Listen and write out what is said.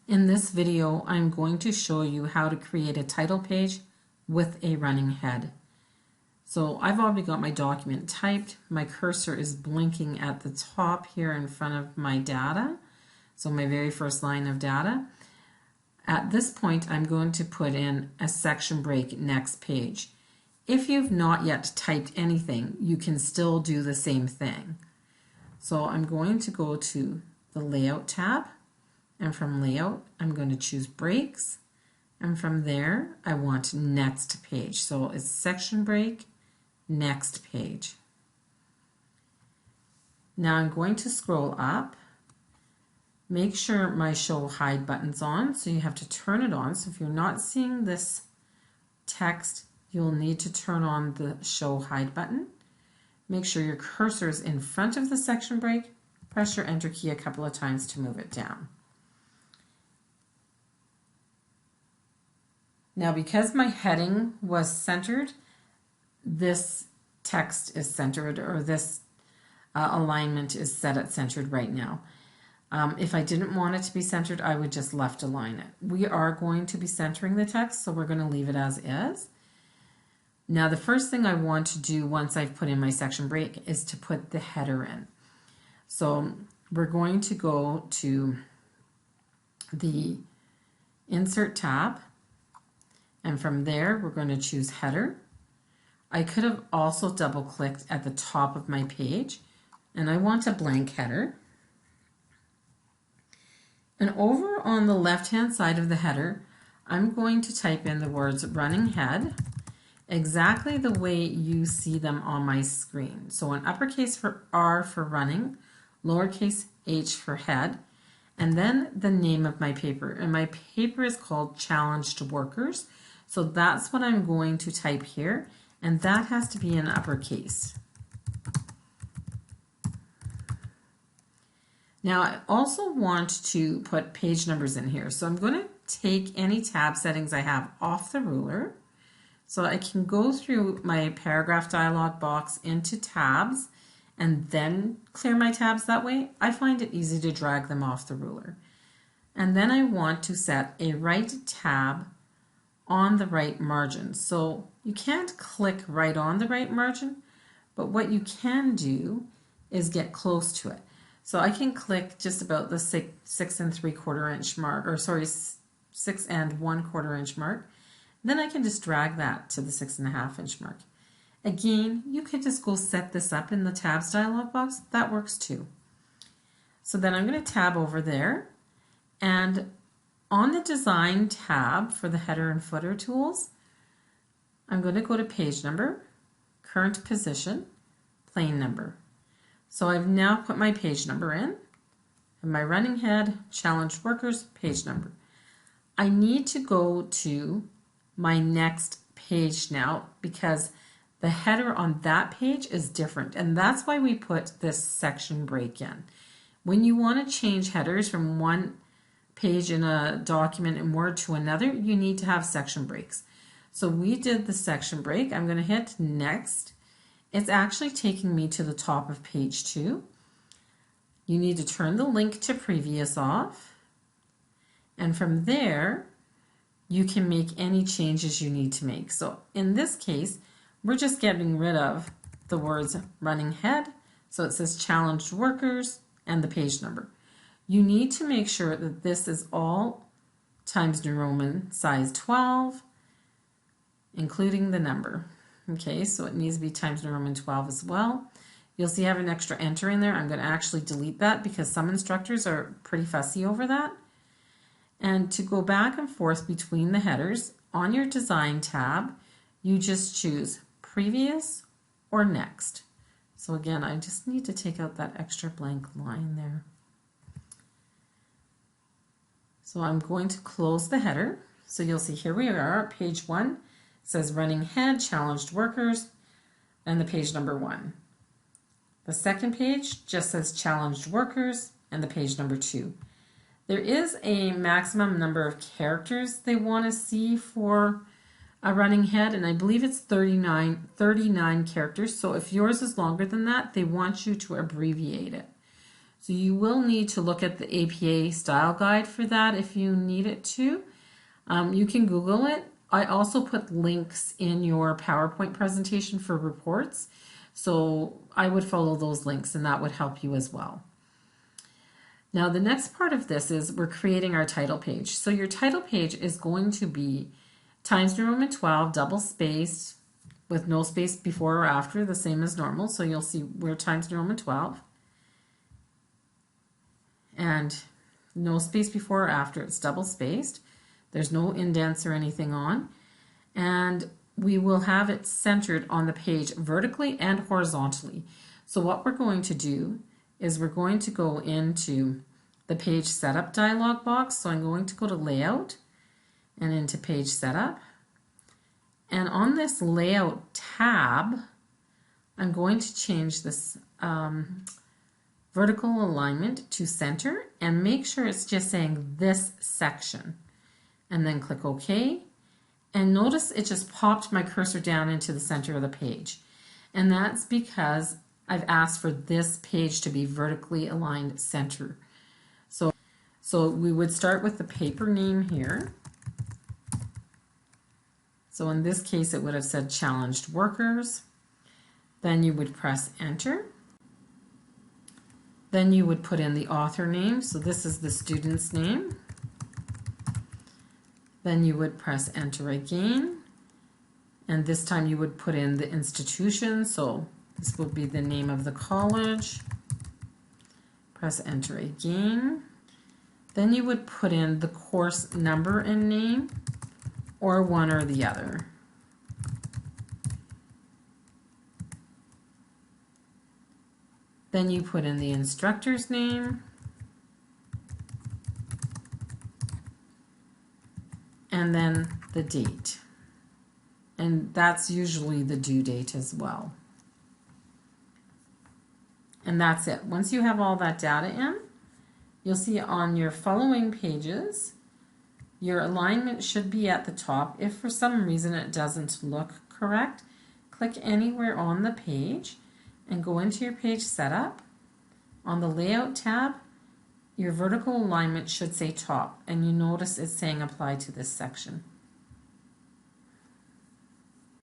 In this video, I'm going to show you how to create a title page with a running head. So I've already got my document typed. My cursor is blinking at the top here in front of my data. So my very first line of data. At this point, I'm going to put in a section break next page. If you've not yet typed anything, you can still do the same thing. So I'm going to go to the Layout tab. And from Layout, I'm going to choose Breaks. And from there, I want Next Page. So it's Section Break, Next Page. Now I'm going to scroll up. Make sure my Show Hide button's on. So you have to turn it on. So if you're not seeing this text, you'll need to turn on the Show Hide button. Make sure your cursor is in front of the section break. Press your Enter key a couple of times to move it down. Now, because my heading was centered, this text is centered, or this alignment is set at centered right now. If I didn't want it to be centered, I would just left align it. We are going to be centering the text, so we're going to leave it as is. Now, the first thing I want to do once I've put in my section break is to put the header in. So we're going to go to the Insert tab. And from there, we're going to choose Header. I could have also double-clicked at the top of my page, and I want a blank header. And over on the left-hand side of the header, I'm going to type in the words running head, exactly the way you see them on my screen. So an uppercase for R for running, lowercase h for head, and then the name of my paper. And my paper is called Challenged Workers. So that's what I'm going to type here, and that has to be in uppercase. Now I also want to put page numbers in here. So I'm going to take any tab settings I have off the ruler. So I can go through my paragraph dialog box into tabs and then clear my tabs that way. I find it easy to drag them off the ruler. And then I want to set a right tab on the right margin. So you can't click right on the right margin, but what you can do is get close to it. So I can click just about the 6 3/4 inch mark, or sorry, 6 1/4 inch mark. Then I can just drag that to the 6 1/2 inch mark. Again, you could just go set this up in the tabs dialog box. That works too. So then I'm going to tab over there, and on the Design tab for the header and footer tools, I'm going to go to Page Number, Current Position, Plain Number. So I've now put my page number in, and my running head, Challenged Workers, page number. I need to go to my next page now because the header on that page is different, and that's why we put this section break in. When you want to change headers from one page in a document in Word to another, you need to have section breaks. So we did the section break. I'm going to hit Next. It's actually taking me to the top of page 2. You need to turn the link to previous off, and from there you can make any changes you need to make. So in this case, we're just getting rid of the words running head, so it says Challenged Workers and the page number. You need to make sure that this is all Times New Roman size 12, including the number. Okay, so it needs to be Times New Roman 12 as well. You'll see I have an extra enter in there. I'm going to actually delete that because some instructors are pretty fussy over that. And to go back and forth between the headers, on your Design tab, you just choose Previous or Next. So again, I just need to take out that extra blank line there. So I'm going to close the header. So you'll see here we are at page 1. It says Running Head, Challenged Workers, and the page number 1. The second page just says Challenged Workers and the page number 2. There is a maximum number of characters they want to see for a running head, and I believe it's 39 characters. So if yours is longer than that, they want you to abbreviate it. So you will need to look at the APA style guide for that if you need it to. You can Google it. I also put links in your PowerPoint presentation for reports. So I would follow those links and that would help you as well. Now the next part of this is we're creating our title page. So your title page is going to be Times New Roman 12, double spaced, with no space before or after, the same as normal. So you'll see we're Times New Roman 12. And no space before or after, it's double spaced. There's no indents or anything on. And we will have it centered on the page vertically and horizontally. So what we're going to do is we're going to go into the page setup dialog box. So I'm going to go to layout and into page setup. And on this layout tab, I'm going to change this vertical alignment to center and make sure it's just saying this section. And then click OK. And notice it just popped my cursor down into the center of the page. And that's because I've asked for this page to be vertically aligned center. So we would start with the paper name here. So in this case, it would have said challenged workers. Then you would press enter. Then you would put in the author name. So this is the student's name. Then you would press enter again. And this time you would put in the institution. So this would be the name of the college. Press enter again. Then you would put in the course number and name, or one or the other. Then you put in the instructor's name, and then the date. And that's usually the due date as well. And that's it. Once you have all that data in, you'll see on your following pages, your alignment should be at the top. If for some reason it doesn't look correct, click anywhere on the page and go into your page setup. On the layout tab, your vertical alignment should say top, and you notice it's saying apply to this section.